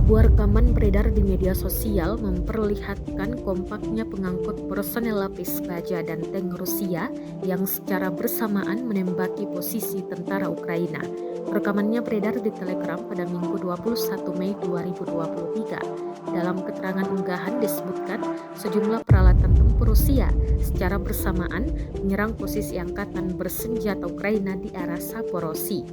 Sebuah rekaman beredar di media sosial memperlihatkan kompaknya pengangkut personel lapis baja dan tank Rusia yang secara bersamaan menembaki posisi tentara Ukraina. Rekamannya beredar di Telegram pada Minggu 21 Mei 2023. Dalam keterangan unggahan disebutkan sejumlah peralatan tempur Rusia secara bersamaan menyerang posisi angkatan bersenjata Ukraina di arah Zaporozhye.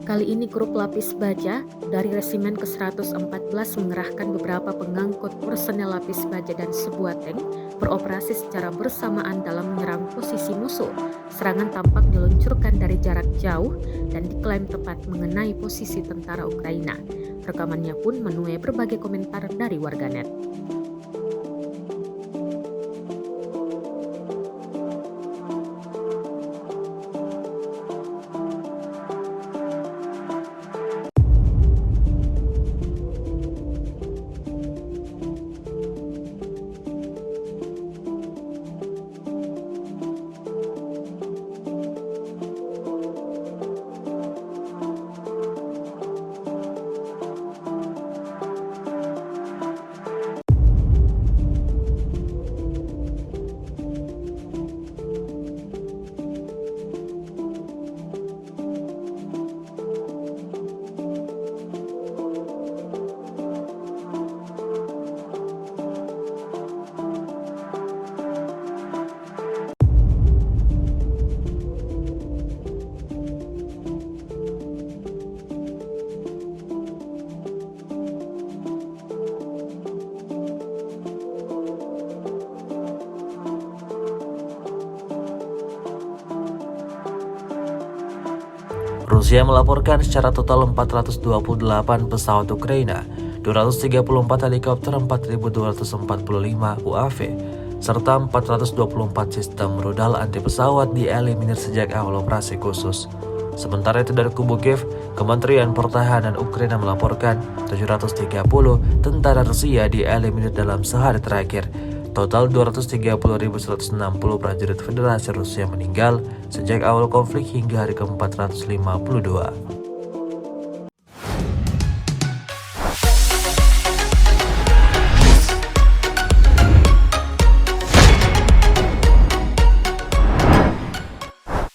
Kali ini grup lapis baja dari resimen ke-114 mengerahkan beberapa pengangkut personel lapis baja dan sebuah tank beroperasi secara bersamaan dalam menyerang posisi musuh. Serangan tampak diluncurkan dari jarak jauh dan diklaim tepat mengenai posisi tentara Ukraina. Rekamannya pun menuai berbagai komentar dari warganet. Rusia melaporkan secara total 428 pesawat Ukraina, 234 helikopter 4.245 UAV, serta 424 sistem rudal anti pesawat dieliminir sejak awal operasi khusus. Sementara itu dari kubu Kiev, Kementerian Pertahanan Ukraina melaporkan 730 tentara Rusia dieliminir dalam sehari terakhir. Total 230.160 prajurit Federasi Rusia meninggal sejak awal konflik hingga hari ke-452.